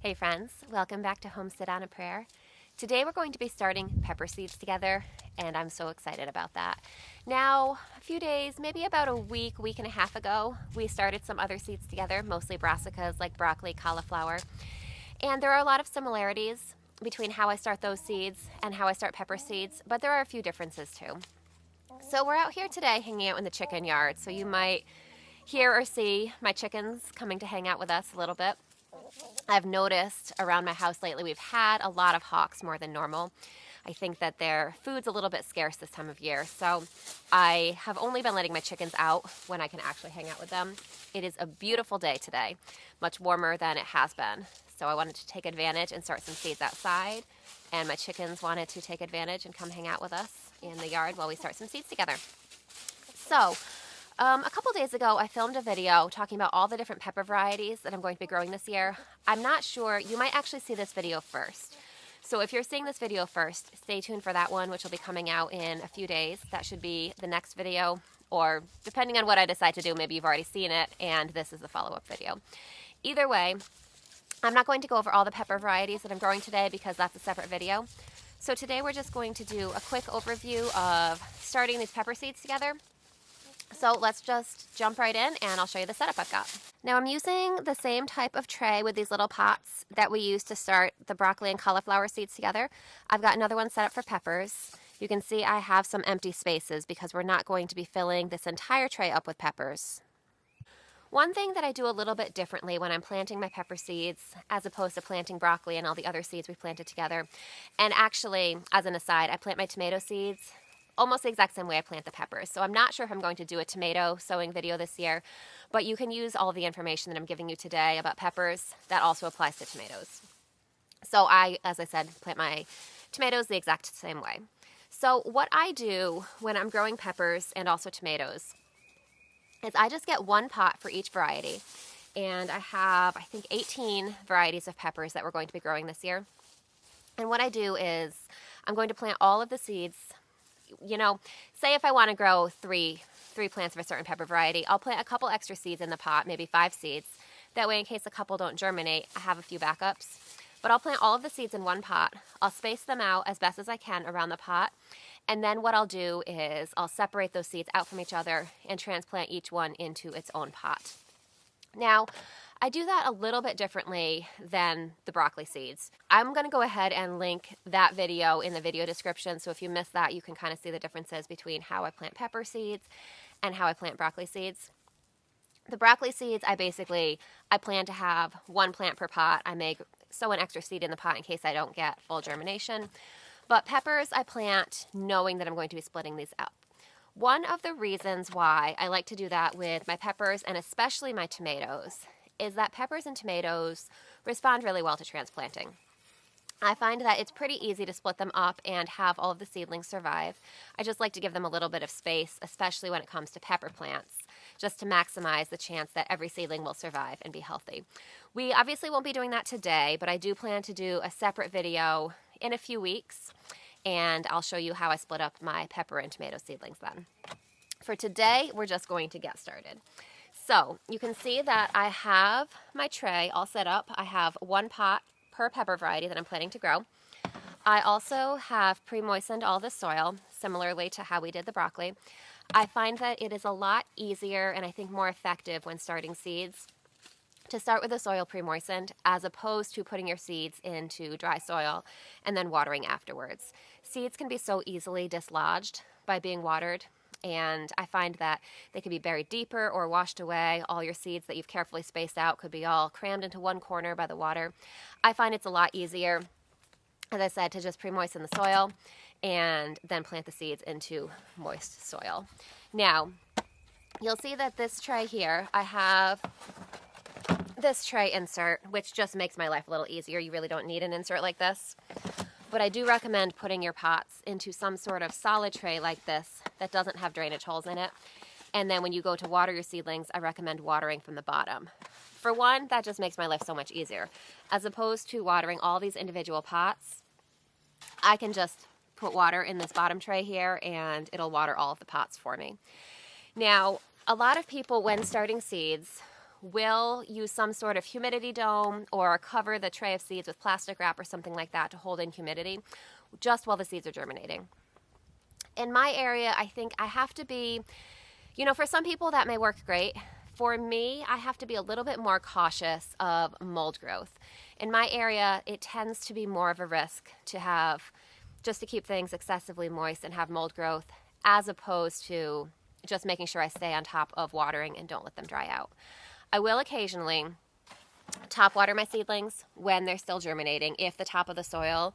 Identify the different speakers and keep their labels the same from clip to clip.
Speaker 1: Hey friends, welcome back to Homestead on a Prayer. Today we're going to be starting pepper seeds together, and I'm so excited about that. Now, a few days, maybe about a week and a half ago, we started some other seeds together, mostly brassicas like broccoli, cauliflower. And there are a lot of similarities between how I start those seeds and how I start pepper seeds, but there are a few differences too. So we're out here today hanging out in the chicken yard, so you might hear or see my chickens coming to hang out with us a little bit. I've noticed around my house lately we've had a lot of hawks, more than normal. I think that their food's a little bit scarce this time of year, so I have only been letting my chickens out when I can actually hang out with them. It is a beautiful day today, much warmer than it has been. So I wanted to take advantage and start some seeds outside, and my chickens wanted to take advantage and come hang out with us in the yard while we start some seeds together. So a couple days ago, I filmed a video talking about all the different pepper varieties that I'm going to be growing this year. I'm not sure, you might actually see this video first. So if you're seeing this video first, stay tuned for that one, which will be coming out in a few days. That should be the next video, or depending on what I decide to do, maybe you've already seen it, and this is the follow-up video. Either way, I'm not going to go over all the pepper varieties that I'm growing today because that's a separate video. So today we're just going to do a quick overview of starting these pepper seeds together. So let's just jump right in and I'll show you the setup I've got. Now I'm using the same type of tray with these little pots that we used to start the broccoli and cauliflower seeds together. I've got another one set up for peppers. You can see I have some empty spaces because we're not going to be filling this entire tray up with peppers. One thing that I do a little bit differently when I'm planting my pepper seeds as opposed to planting broccoli and all the other seeds we planted together, and actually, as an aside, I plant my tomato seeds almost the exact same way I plant the peppers. So I'm not sure if I'm going to do a tomato sowing video this year, but you can use all the information that I'm giving you today about peppers. That also applies to tomatoes. So I, as I said, plant my tomatoes the exact same way. So what I do when I'm growing peppers and also tomatoes is I just get one pot for each variety. And I have, I think, 18 varieties of peppers that we're going to be growing this year. And what I do is I'm going to plant all of the seeds. You know, say if I want to grow three plants of a certain pepper variety, I'll plant a couple extra seeds in the pot, maybe 5 seeds. That way, in case a couple don't germinate, I have a few backups. But I'll plant all of the seeds in one pot. I'll space them out as best as I can around the pot. And then what I'll do is I'll separate those seeds out from each other and transplant each one into its own pot. Now, I do that a little bit differently than the broccoli seeds. I'm going to go ahead and link that video in the video description, so if you missed that, you can kind of see the differences between how I plant pepper seeds and how I plant broccoli seeds. The broccoli seeds, I plan to have one plant per pot. I may sow an extra seed in the pot in case I don't get full germination. But peppers, I plant knowing that I'm going to be splitting these up. One of the reasons why I like to do that with my peppers and especially my tomatoes is that peppers and tomatoes respond really well to transplanting. I find that it's pretty easy to split them up and have all of the seedlings survive. I just like to give them a little bit of space, especially when it comes to pepper plants, just to maximize the chance that every seedling will survive and be healthy. We obviously won't be doing that today, but I do plan to do a separate video in a few weeks, and I'll show you how I split up my pepper and tomato seedlings then. For today, we're just going to get started. So you can see that I have my tray all set up. I have one pot per pepper variety that I'm planning to grow. I also have pre-moistened all the soil, similarly to how we did the broccoli. I find that it is a lot easier and I think more effective when starting seeds to start with the soil pre-moistened as opposed to putting your seeds into dry soil and then watering afterwards. Seeds can be so easily dislodged by being watered, and I find that they could be buried deeper or washed away. All your seeds that you've carefully spaced out could be all crammed into one corner by the water. I find it's a lot easier, as I said, to just pre-moisten the soil and then plant the seeds into moist soil. Now, you'll see that this tray here, I have this tray insert, which just makes my life a little easier. You really don't need an insert like this. But I do recommend putting your pots into some sort of solid tray like this that doesn't have drainage holes in it. And then when you go to water your seedlings, I recommend watering from the bottom. For one, that just makes my life so much easier. As opposed to watering all these individual pots, I can just put water in this bottom tray here and it'll water all of the pots for me. Now, a lot of people when starting seeds will use some sort of humidity dome or cover the tray of seeds with plastic wrap or something like that to hold in humidity just while the seeds are germinating. In my area, I think I have to be, for some people that may work great. For me, I have to be a little bit more cautious of mold growth. In my area, it tends to be more of a risk just to keep things excessively moist and have mold growth, as opposed to just making sure I stay on top of watering and don't let them dry out. I will occasionally top water my seedlings when they're still germinating. If the top of the soil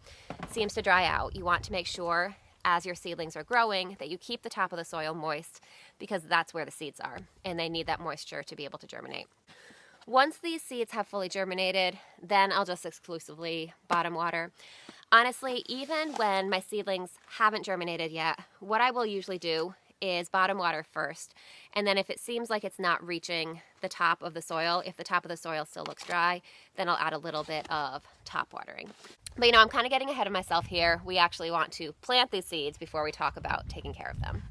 Speaker 1: seems to dry out, you want to make sure as your seedlings are growing that you keep the top of the soil moist, because that's where the seeds are and they need that moisture to be able to germinate. Once these seeds have fully germinated, then I'll just exclusively bottom water. Honestly, even when my seedlings haven't germinated yet, what I will usually do is bottom water first, and then if it seems like it's not reaching the top of the soil, if the top of the soil still looks dry, then I'll add a little bit of top watering. But I'm kind of getting ahead of myself here. We actually want to plant these seeds before we talk about taking care of them.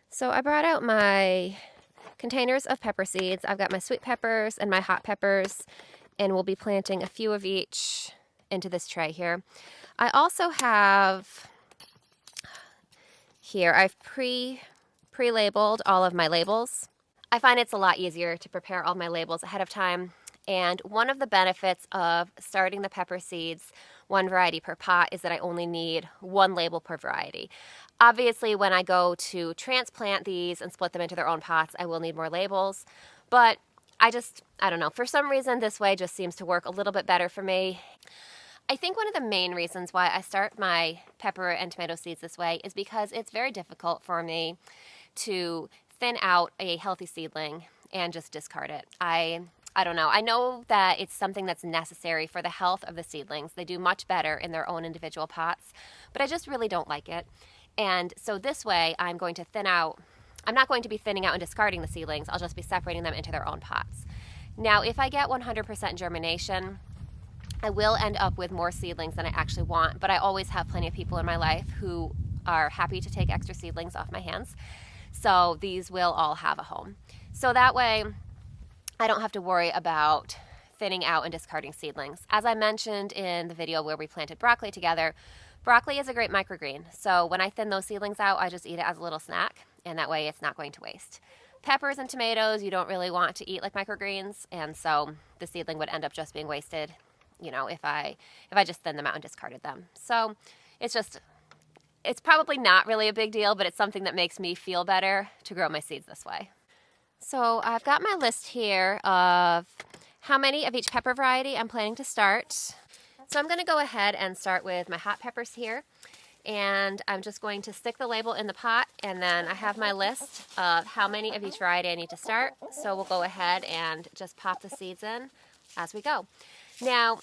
Speaker 1: So I brought out my containers of pepper seeds. I've got my sweet peppers and my hot peppers, and we'll be planting a few of each into this tray here. I also have here, I've pre-labeled all of my labels. I find it's a lot easier to prepare all my labels ahead of time. And one of the benefits of starting the pepper seeds one variety per pot is that I only need one label per variety. Obviously, when I go to transplant these and split them into their own pots, I will need more labels. But I don't know, for some reason this way just seems to work a little bit better for me. I think one of the main reasons why I start my pepper and tomato seeds this way is because it's very difficult for me to thin out a healthy seedling and just discard it. I don't know. I know that it's something that's necessary for the health of the seedlings. They do much better in their own individual pots, but I just really don't like it. And so this way I'm going to thin out. I'm not going to be thinning out and discarding the seedlings. I'll just be separating them into their own pots. Now, if I get 100% germination, I will end up with more seedlings than I actually want, but I always have plenty of people in my life who are happy to take extra seedlings off my hands. So these will all have a home. So that way I don't have to worry about thinning out and discarding seedlings. As I mentioned in the video where we planted broccoli together, broccoli is a great microgreen. So when I thin those seedlings out, I just eat it as a little snack, and that way it's not going to waste. Peppers and tomatoes, you don't really want to eat like microgreens, and so the seedling would end up just being wasted, if I just thinned them out and discarded them. So it's probably not really a big deal, but it's something that makes me feel better to grow my seeds this way. So I've got my list here of how many of each pepper variety I'm planning to start. So I'm going to go ahead and start with my hot peppers here. And I'm just going to stick the label in the pot, and then I have my list of how many of each variety I need to start. So we'll go ahead and just pop the seeds in as we go. Now,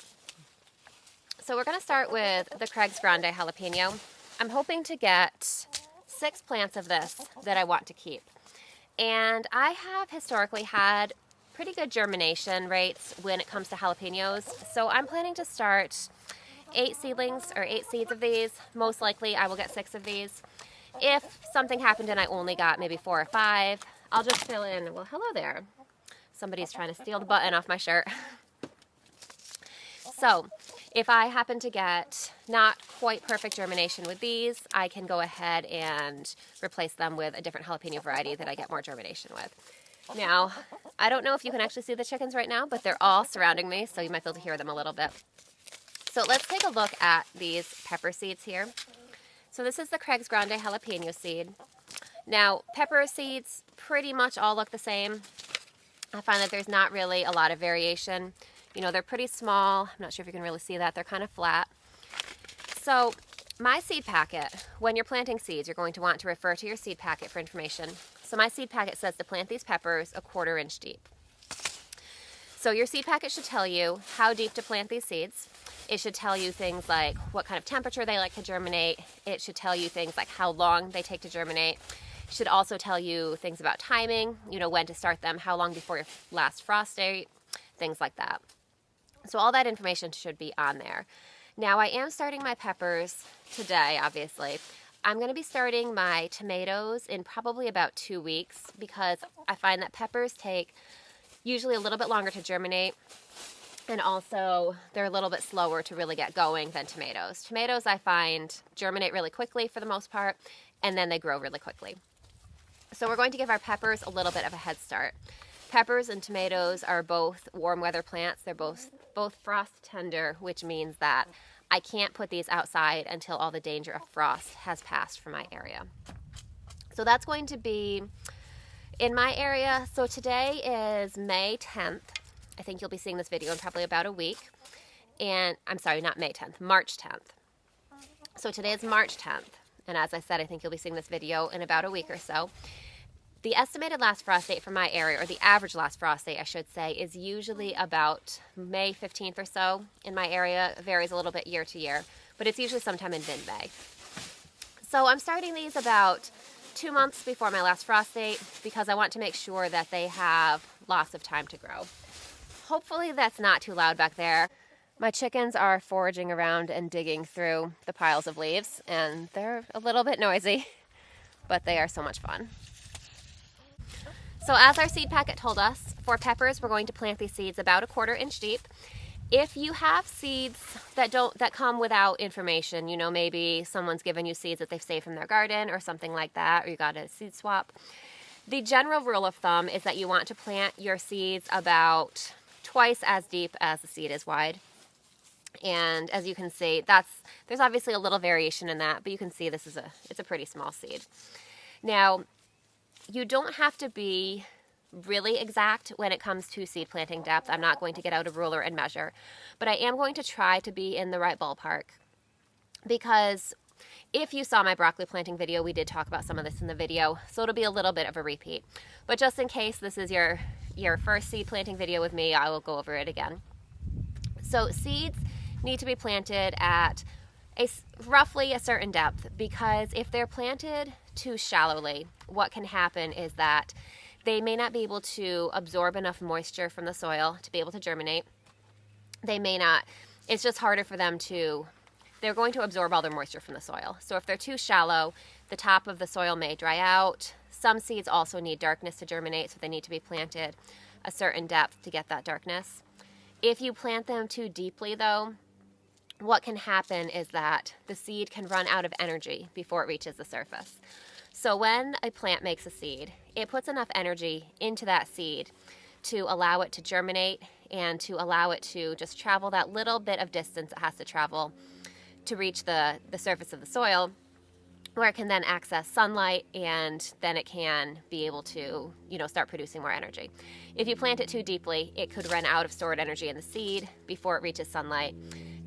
Speaker 1: so we're going to start with the Craig's Grande jalapeno. I'm hoping to get 6 plants of this that I want to keep. And I have historically had pretty good germination rates when it comes to jalapenos. So I'm planning to start 8 seedlings or 8 seeds of these. Most likely I will get 6 of these. If something happened and I only got maybe 4 or 5, I'll just fill in. Well, hello there. Somebody's trying to steal the button off my shirt. So if I happen to get not quite perfect germination with these, I can go ahead and replace them with a different jalapeno variety that I get more germination with. Now, I don't know if you can actually see the chickens right now, but they're all surrounding me, so you might be able to hear them a little bit. So let's take a look at these pepper seeds here. So this is the Craig's Grande jalapeno seed. Now, pepper seeds pretty much all look the same. I find that there's not really a lot of variation. They're pretty small. I'm not sure if you can really see that. They're kind of flat. So my seed packet, when you're planting seeds, you're going to want to refer to your seed packet for information. So my seed packet says to plant these peppers 1/4 inch deep. So your seed packet should tell you how deep to plant these seeds. It should tell you things like what kind of temperature they like to germinate. It should tell you things like how long they take to germinate. It should also tell you things about timing, when to start them, how long before your last frost date, things like that. So all that information should be on there. Now I am starting my peppers today, obviously. I'm going to be starting my tomatoes in probably about 2 weeks because I find that peppers take usually a little bit longer to germinate, and also they're a little bit slower to really get going than tomatoes. Tomatoes, I find, germinate really quickly for the most part, and then they grow really quickly. So we're going to give our peppers a little bit of a head start. Peppers and tomatoes are both warm weather plants. They're both frost tender, which means that I can't put these outside until all the danger of frost has passed from my area. So that's going to be in my area. So today is May 10th. I think you'll be seeing this video in probably about a week. And I'm sorry, not May 10th, March 10th. So today is March 10th. And as I said, I think you'll be seeing this video in about a week or so. The estimated last frost date for my area, or the average last frost date, I should say, is usually about May 15th or so in my area. It varies a little bit year to year, but it's usually sometime in mid-May. So I'm starting these about 2 months before my last frost date because I want to make sure that they have lots of time to grow. Hopefully that's not too loud back there. My chickens are foraging around and digging through the piles of leaves, and they're a little bit noisy, but they are so much fun. So as our seed packet told us, for peppers, we're going to plant these seeds about 1/4 inch deep. If you have seeds that come without information, maybe someone's given you seeds that they've saved from their garden or something like that, or you got a seed swap, the general rule of thumb is that you want to plant your seeds about twice as deep as the seed is wide. And as you can see, there's obviously a little variation in that, but you can see it's a pretty small seed. Now, you don't have to be really exact when it comes to seed planting depth. I'm not going to get out a ruler and measure, but I am going to try to be in the right ballpark, because if you saw my broccoli planting video, we did talk about some of this in the video, so it'll be a little bit of a repeat. But just in case this is your first seed planting video with me, I will go over it again. So seeds need to be planted at roughly a certain depth, because if they're planted too shallowly, what can happen is that they may not be able to absorb enough moisture from the soil to be able to germinate. It's just harder for them they're going to absorb all their moisture from the soil. So if they're too shallow, the top of the soil may dry out. Some seeds also need darkness to germinate, so they need to be planted a certain depth to get that darkness. If you plant them too deeply, though, what can happen is that the seed can run out of energy before it reaches the surface. So when a plant makes a seed, it puts enough energy into that seed to allow it to germinate and to allow it to just travel that little bit of distance it has to travel to reach the surface of the soil, where it can then access sunlight, and then it can be able to, start producing more energy. If you plant it too deeply, it could run out of stored energy in the seed before it reaches sunlight,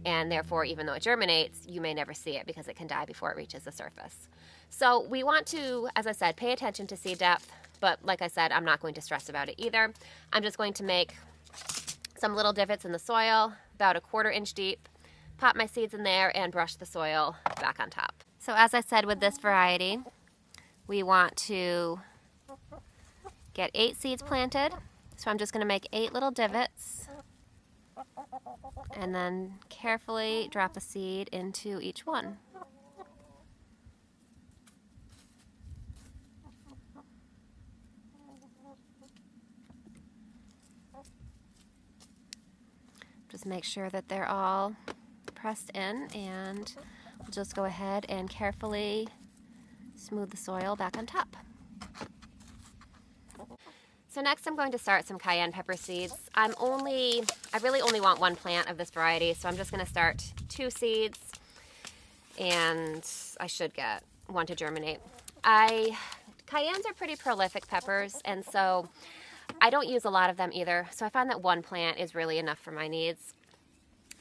Speaker 1: and therefore, even though it germinates, you may never see it because it can die before it reaches the surface. So we want to, as I said, pay attention to seed depth, but like I said, I'm not going to stress about it either. I'm just going to make some little divots in the soil, about 1/4 inch deep, pop my seeds in there, and brush the soil back on top. So as I said, with this variety, we want to get 8 seeds planted. So I'm just going to make 8 little divots and then carefully drop a seed into each one. Just make sure that they're all pressed in, and we'll just go ahead and carefully smooth the soil back on top. So next I'm going to start some cayenne pepper seeds. I really only want 1 plant of this variety, so I'm just going to start 2 seeds, and I should get 1 to germinate. Cayennes are pretty prolific peppers, and so I don't use a lot of them either, so I find that 1 plant is really enough for my needs.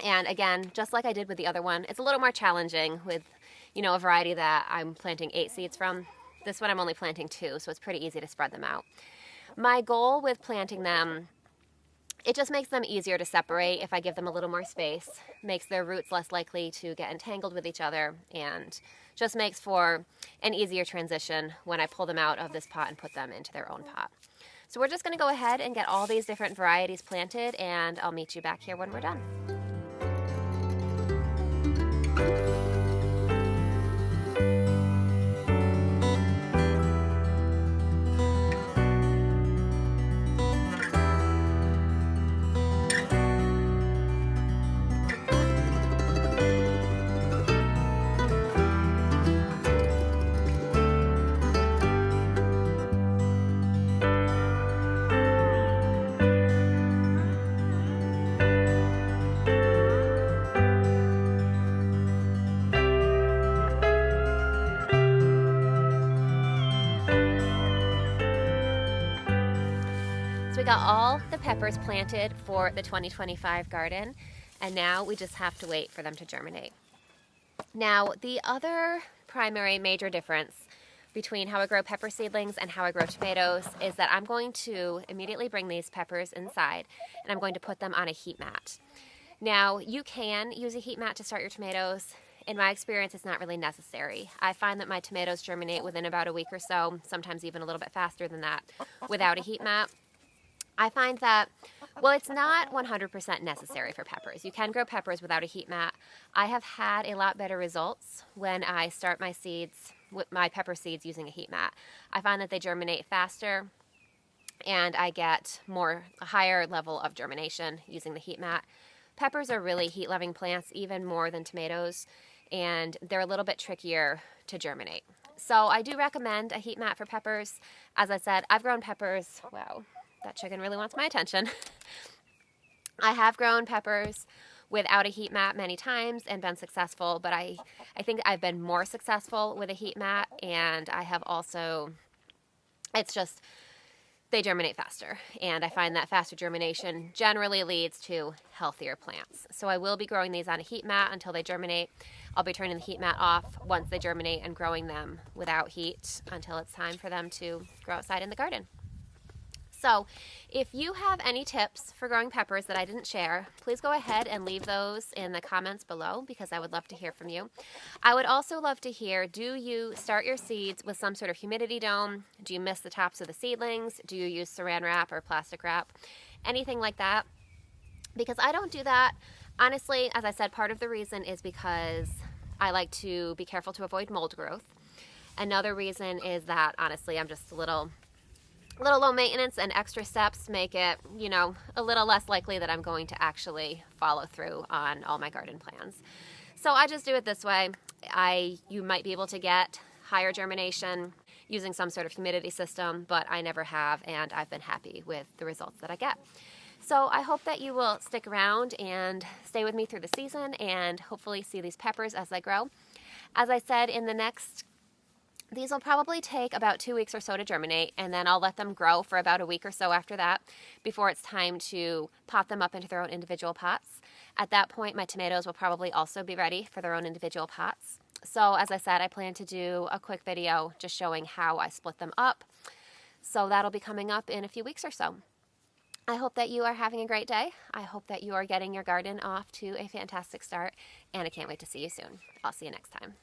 Speaker 1: And again, just like I did with the other one, it's a little more challenging with, a variety that I'm planting 8 seeds from. This one I'm only planting 2, so it's pretty easy to spread them out. My goal with planting them, it just makes them easier to separate if I give them a little more space, makes their roots less likely to get entangled with each other, and just makes for an easier transition when I pull them out of this pot and put them into their own pot. So we're just going to go ahead and get all these different varieties planted, and I'll meet you back here when we're done. got all the peppers planted for the 2025 garden, and now we just have to wait for them to germinate. Now, the other primary major difference between how I grow pepper seedlings and how I grow tomatoes is that I'm going to immediately bring these peppers inside and I'm going to put them on a heat mat. Now, you can use a heat mat to start your tomatoes. In my experience, it's not really necessary. I find that my tomatoes germinate within about a week or so, sometimes even a little bit faster than that, without a heat mat. I find that, well, it's not 100% necessary for peppers. You can grow peppers without a heat mat. I have had a lot better results when I start my seeds, with my pepper seeds, using a heat mat. I find that they germinate faster and I get a higher level of germination using the heat mat. Peppers are really heat-loving plants, even more than tomatoes, and they're a little bit trickier to germinate. So I do recommend a heat mat for peppers. As I said, I've grown peppers, wow, that chicken really wants my attention. I have grown peppers without a heat mat many times and been successful, but I think I've been more successful with a heat mat, and I have also, it's just, they germinate faster, and I find that faster germination generally leads to healthier plants. So I will be growing these on a heat mat until they germinate. I'll be turning the heat mat off once they germinate and growing them without heat until it's time for them to grow outside in the garden. So if you have any tips for growing peppers that I didn't share, please go ahead and leave those in the comments below because I would love to hear from you. I would also love to hear, do you start your seeds with some sort of humidity dome? Do you miss the tops of the seedlings? Do you use saran wrap or plastic wrap? Anything like that? Because I don't do that. Honestly, as I said, part of the reason is because I like to be careful to avoid mold growth. Another reason is that, honestly, I'm just a little low maintenance, and extra steps make it, a little less likely that I'm going to actually follow through on all my garden plans. So I just do it this way. You might be able to get higher germination using some sort of humidity system, but I never have, and I've been happy with the results that I get. So I hope that you will stick around and stay with me through the season and hopefully see these peppers as they grow. As I said, these will probably take about 2 weeks or so to germinate, and then I'll let them grow for about a week or so after that before it's time to pot them up into their own individual pots. At that point, my tomatoes will probably also be ready for their own individual pots. So as I said, I plan to do a quick video just showing how I split them up. So that'll be coming up in a few weeks or so. I hope that you are having a great day. I hope that you are getting your garden off to a fantastic start, and I can't wait to see you soon. I'll see you next time.